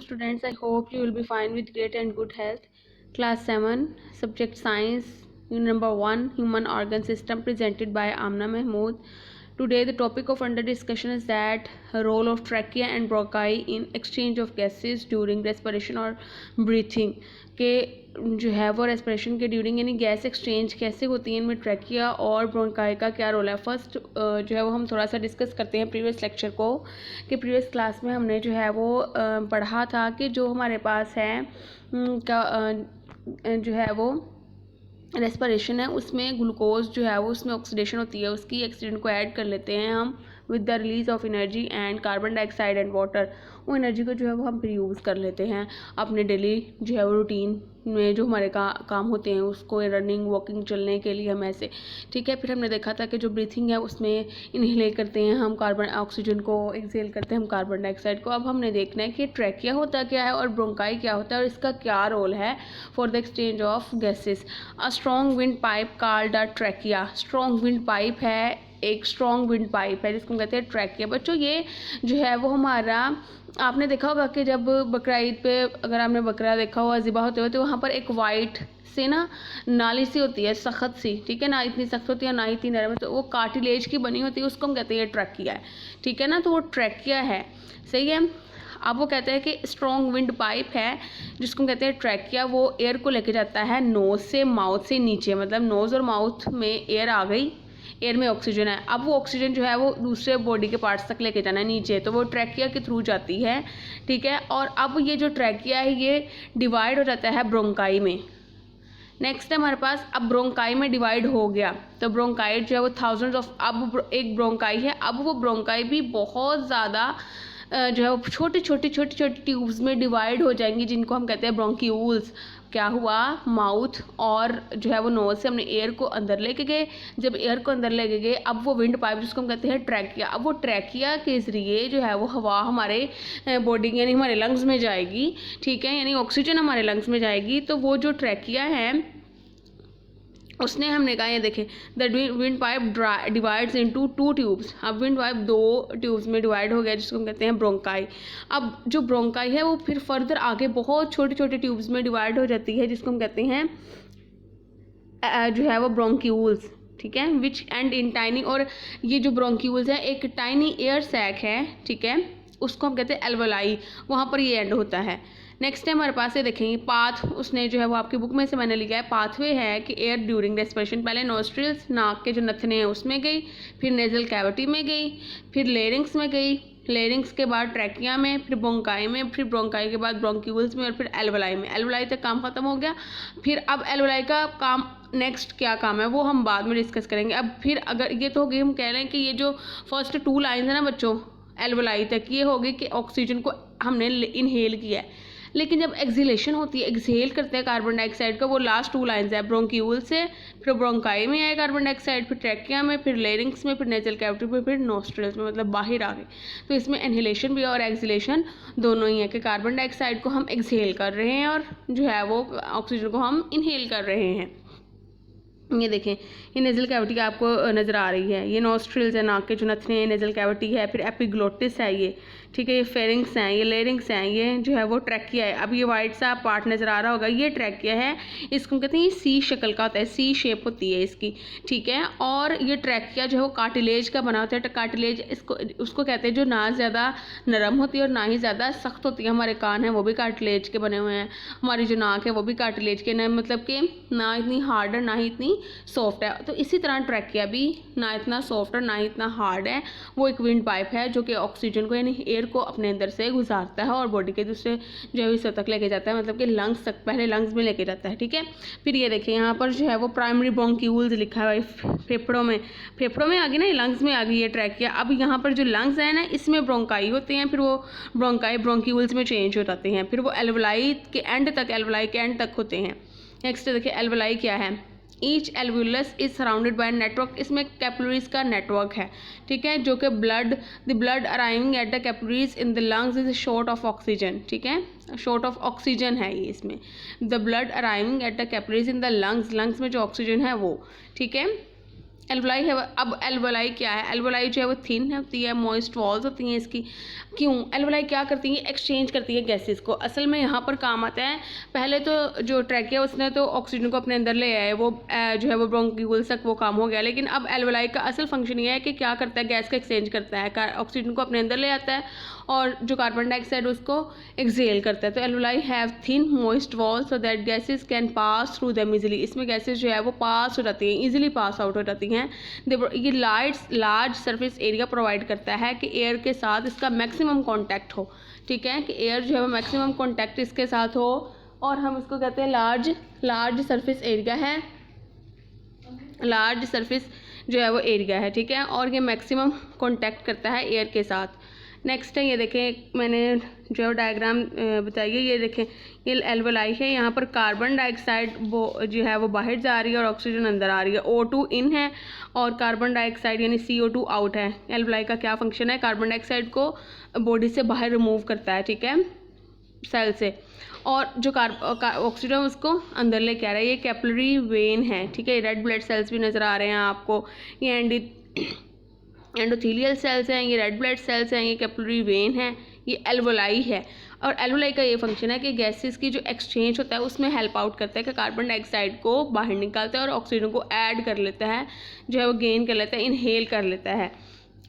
students, I hope you will be fine with great and good health. Class 7, subject science, unit number 1, human organ system, presented by Amna Mahmood. Today the topic of under discussion is that role of trachea and bronchi in exchange of gases during respiration or breathing. के जो है वो respiration के during यानी gas exchange कैसे होती है, इनमें ट्रैकिया और ब्रोंकाई का क्या रोल है। फर्स्ट जो है वो हम थोड़ा सा डिस्कस करते हैं प्रीवियस लेक्चर को, कि प्रीवियस क्लास में हमने जो है वो पढ़ा था कि जो हमारे पास है जो है वो रेस्पिरेशन है, उसमें ग्लूकोज जो है वो उसमें ऑक्सीडेशन होती है, उसकी ऑक्सीजन को ऐड कर लेते हैं हम with the release of energy and carbon dioxide and water. वो एनर्जी को जो है वो हम फिर यूज़ कर लेते हैं अपने डेली जो है वो रूटीन में जो हमारे काम होते हैं उसको, रनिंग वॉकिंग चलने के लिए हम ऐसे, ठीक है। फिर हमने देखा था कि जो ब्रीथिंग है उसमें इनहेल करते हैं हम कार्बन ऑक्सीजन को, एक्सहेल करते हैं हम कार्बन डाइऑक्साइड को। अब हमने देखना है कि ट्रैकिया होता क्या है और ब्रोंकाई क्या होता है और इसका क्या रोल है for the exchange of gases. A strong wind pipe called a trachea. Strong wind pipe है, एक स्ट्रॉन्ग विंड पाइप है जिसको हम कहते हैं ट्रैकिया। बच्चों ये जो है वो हमारा, आपने देखा होगा कि जब बकरा ईद पे अगर आपने बकरा देखा हुआ ज़िबा होते हुए, तो वहाँ पर एक वाइट से ना नाली सी होती है, सख्त सी, ठीक है ना, इतनी सख्त होती है ना इतनी नरम, तो वो कार्टिलेज की बनी होती है, उसको हम कहते हैं ट्रैकिया है, ठीक है ना। तो वो ट्रैकिया है, सही है। अब वो कहते हैं कि स्ट्रॉन्ग विंड पाइप है जिसको हम कहते हैं ट्रैकिया, वो एयर को लेके जाता है नोज़ से माउथ से नीचे, मतलब नोज़ और माउथ में एयर आ गई, एयर में ऑक्सीजन है, अब वो ऑक्सीजन जो है वो दूसरे बॉडी के पार्ट्स तक लेके जाना है नीचे, तो वो ट्रैकिया के थ्रू जाती है, ठीक है। और अब ये जो ट्रैकिया है ये डिवाइड हो जाता है ब्रोंकाई में। नेक्स्ट है हमारे पास, अब ब्रोंकाई में डिवाइड हो गया तो ब्रोंकाई जो है वो थाउजेंड्स ऑफ, अब एक ब्रोंकाई है, अब वो ब्रोंकाई भी बहुत ज़्यादा जो है वो छोटी छोटी ट्यूब्स में डिवाइड हो जाएंगी जिनको हम कहते हैं ब्रोंक्यूल्स। क्या हुआ, माउथ और जो है वो नोज से हमने एयर को अंदर लेके गए, जब एयर को अंदर लेके गए अब वो विंड पाइप जिसको हम कहते हैं ट्रैकिया, अब वो ट्रैकिया के ज़रिए जो है वो हवा हमारे बॉडी यानी हमारे लंग्स में जाएगी, ठीक है, यानी ऑक्सीजन हमारे लंग्स में जाएगी। तो वो जो ट्रैकिया है उसने हमने कहा, ये देखें, the wind pipe divides into 2 tubes. अब विंड पाइप 2 ट्यूब्स में डिवाइड हो गया जिसको हम कहते हैं ब्रोंकाई। अब जो ब्रोंकाई है वो फिर फर्दर आगे बहुत छोटे छोटे ट्यूब्स में डिवाइड हो जाती है जिसको हम कहते हैं जो है वो ब्रोंक्यूल्स, ठीक है, विच एंड इन टाइनी, और ये जो ब्रोंक्यूल्स है एक टाइनी एयर सैक है, ठीक है, उसको हम कहते हैं एल्वोलाई, वहाँ पर ये एंड होता है। नेक्स्ट है हमारे पास, ये देखेंगे पाथ, उसने जो है वो आपकी बुक में से मैंने लिखा है, पाथवे है कि एयर ड्यूरिंग रेस्पिरेशन पहले नोस्ट्रिल्स नाक के जो नथने हैं उसमें गई, फिर नेजल कैविटी में गई, फिर लेरिंग्स में गई, लेरिंग्स के बाद ट्रैकिया में, फिर ब्रोंकाई में, फिर ब्रोंकाई के बाद ब्रोंक्यूल्स में और फिर एल्वोलाई में। एल्वोलाई तक काम खत्म हो गया। फिर अब एल्वोलाई का काम नेक्स्ट क्या काम है वो हम बाद में डिस्कस करेंगे। अब फिर अगर ये तो होगी, हम कह रहे हैं कि ये जो फर्स्ट 2 लाइन्स है ना बच्चों एल्वोलाई तक, ये होगी कि ऑक्सीजन को हमने इनहेल किया है, लेकिन जब एक्सहेलेशन होती है, एक्सहेल करते हैं कार्बन डाइऑक्साइड का, वो लास्ट 2 लाइन्स है, ब्रोंक्यूल से फिर ब्रोंकाई में आए कार्बन डाइऑक्साइड, फिर ट्रैकिया में, फिर लेरिंग्स में, फिर नेजल कैविटी में, फिर नोस्ट्रिल्स में, मतलब बाहर आ गए। तो इसमें इनहेलेशन भी और एक्सहेलेशन दोनों ही है कि कार्बन डाइऑक्साइड को हम एक्सहेल कर रहे हैं और जो है वो ऑक्सीजन को हम इनहेल कर रहे हैं। ये देखें, ये नेजल कैविटी आपको नज़र आ रही है, ये नोस्ट्रिल्स है, नाक के जो नथने हैं, नेजल कैविटी है, फिर एपिग्लोटिस है ये, ठीक है, ये फेरिंग्स हैं, ये लेरिंग्स हैं, ये जो है वो ट्रैकिया है। अब ये वाइट सा पार्ट नज़र आ रहा होगा, ये ट्रैकिया है, इसको कहते हैं ये सी शक्ल का होता है, सी शेप होती है इसकी, ठीक है। और ये ट्रैकिया जो है वो कार्टिलेज का बना होता है, कार्टिलेज इसको उसको कहते हैं जो ना ज़्यादा नरम होती है और ना ही ज़्यादा सख्त होती है। हमारे कान हैं वो भी कार्टिलेज के बने हुए हैं, हमारी जो नाक है वो भी कार्टिलेज के, ना मतलब कि ना इतनी हार्ड है ना ही इतनी सॉफ्ट है। तो इसी तरह ट्रैकिया भी ना इतना सॉफ्ट है ना ही इतना हार्ड है, वो एक विंड पाइप है जो कि ऑक्सीजन को यानी एयर को अपने अंदर से गुजारता है और बॉडी के दूसरे जो है हिस्सों तक लेके जाता है, मतलब कि लंग्स तक, पहले लंग्स में लेके जाता है, ठीक है। फिर ये देखिए यहाँ पर जो है वो प्राइमरी ब्रोंक्यूल्स लिखा है, फेफड़ों में आ गई ना, लंग्स में आ गई है ट्रैकिया। अब यहाँ पर जो लंग्स है ना इसमें ब्रोंकाई होते हैं, फिर वो ब्रोंकाई ब्रोंक्यूल्स में चेंज हो जाते हैं, फिर वो एल्वोलाई के एंड तक होते हैं। नेक्स्ट देखिए एल्वोलाई क्या है, each alveolus is surrounded by network, इसमें कैपिलरीज का नेटवर्क है, ठीक है, जो कि the blood arriving at the capillaries in the lungs is short of oxygen, ठीक है, शॉर्ट ऑफ ऑक्सीजन है ये इसमें, the blood arriving at the capillaries in the lungs में जो ऑक्सीजन है वो, ठीक है। एल्वोलाई है। अब एल्वोलाई क्या है? एल्वोलाई जो है वो थिन होती है, मॉइस्ट वॉल्स होती हैं इसकी। क्यों? एल्वोलाई क्या करती है? एक्सचेंज करती है गैसेस को। असल में यहाँ पर काम आता है, पहले तो जो ट्रैकिया उसने तो ऑक्सीजन को अपने अंदर ले आया है, वो जो है वो ब्रोंक्यूल्स तक वो काम हो गया। लेकिन अब एल्वोलाई का असल फंक्शन ये है कि क्या करता है? गैस का एक्सचेंज करता है, ऑक्सीजन को अपने अंदर ले आता है और जो कार्बन डाइऑक्साइड उसको एक्सेल करता है। तो alveoli have thin moist wall so that gases can pass through them easily. इसमें गैसेस जो है वो पास हो जाती हैं, इजीली पास आउट हो जाती हैं। ये लार्ज सरफेस एरिया प्रोवाइड करता है कि एयर के साथ इसका मैक्सिमम कॉन्टैक्ट हो। ठीक है, कि एयर जो है वो मैक्सिमम कॉन्टैक्ट इसके साथ हो, और हम इसको कहते हैं लार्ज सरफेस एरिया है। लार्ज सरफेस जो है वो एरिया है, ठीक है, और ये मैक्सिमम कॉन्टैक्ट करता है एयर के साथ। नेक्स्ट है, ये देखें मैंने जो है डायग्राम बताई है, ये देखें ये एल्वोलाई है। यहाँ पर कार्बन डाइऑक्साइड वो जो है वो बाहर जा रही है और ऑक्सीजन अंदर आ रही है। O2 इन है और कार्बन डाइऑक्साइड यानी CO2 आउट है। एल्वोलाई का क्या फंक्शन है? कार्बन डाइऑक्साइड को बॉडी से बाहर रिमूव करता है, ठीक है, सेल से, और जो ऑक्सीजन उसको अंदर लेके आ रहा है। ये कैपिलरी वेन है, ठीक है, रेड ब्लड सेल्स भी नज़र आ रहे हैं आपको। ये एंडोथेलियल सेल्स हैं, ये रेड ब्लड सेल्स हैं, ये कैपिलरी वेन है, ये एल्वोलाई है। और एल्वोलाई का ये फंक्शन है कि गैसेस की जो एक्सचेंज होता है उसमें हेल्प आउट करता है, कि कार्बन डाइऑक्साइड को बाहर निकालता है और ऑक्सीजन को ऐड कर लेता है, जो है वो गेन कर लेता है, इनहेल कर लेता है।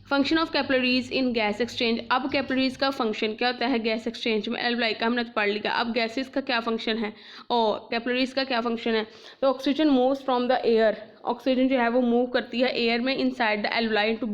Function of capillaries in gas exchange. अब कैपिलरीज का फंक्शन क्या होता है गैस एक्सचेंज में? एल्वोलाई का हमने पढ़ लिया। अब गैसेस का क्या फंक्शन है और कैपिलरीज का क्या फंक्शन है? तो oxygen moves from the air, oxygen जो है वो मूव करती है एयर में inside the alveoli to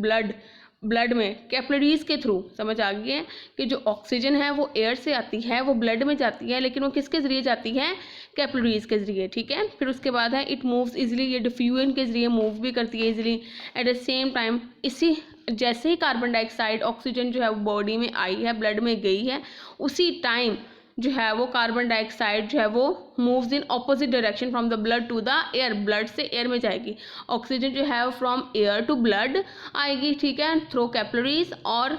blood में कैपिलरीज के थ्रू। समझ आ गई है कि जो ऑक्सीजन है वो एयर से आती है, वो ब्लड में जाती है, लेकिन वो किसके ज़रिए जाती है? कैपिलरीज के ज़रिए, ठीक है। फिर उसके बाद है इट मूव्स इजीली, ये डिफ्यूजन के ज़रिए मूव भी करती है easily. At the same time इसी जैसे ही कार्बन डाइऑक्साइड ऑक्सीजन जो है वो बॉडी में आई है, ब्लड में गई है, उसी टाइम जो है वो कार्बन डाइऑक्साइड जो है वो moves in opposite direction from the blood to the air, blood से एयर में जाएगी। ऑक्सीजन जो है फ्रॉम एयर टू ब्लड आएगी, ठीक है, थ्रू कैपिलरीज, और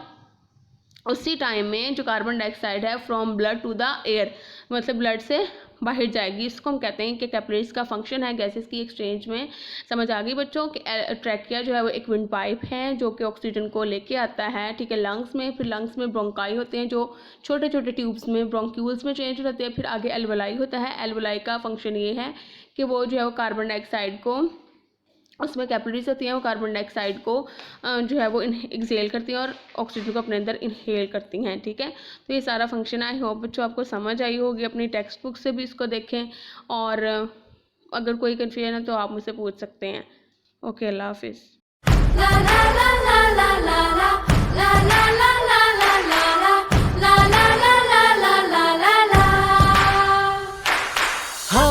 उसी टाइम में जो कार्बन डाइऑक्साइड है from blood to the air, मतलब ब्लड से बाहर जाएगी। इसको हम कहते हैं कि कैपिलरीज का फंक्शन है गैसेस की एक्सचेंज में। समझ आ गई बच्चों कि ट्रैकिया जो है वो एक विंड पाइप है जो कि ऑक्सीजन को लेके आता है, ठीक है, लंग्स में। फिर लंग्स में ब्रोंकाई होते हैं जो छोटे छोटे ट्यूब्स में ब्रोंक्यूल्स में चेंज हो जाते हैं। फिर आगे एल्वोलाई होता है। एल्वोलाई का फंक्शन ये है कि वो जो है वो कार्बन डाइऑक्साइड को, उसमें कैपिलरीज होती हैं, वो कार्बन डाइऑक्साइड को जो है वो एक्सेल करती हैं और ऑक्सीजन को अपने अंदर इनहेल करती हैं, ठीक है। तो ये सारा फंक्शन आई होप बच्चों आपको समझ आई होगी। अपनी टेक्स्ट बुक से भी इसको देखें, और अगर कोई कन्फ्यूजन है तो आप मुझसे पूछ सकते हैं। ओके, अल्लाह हाफिज़।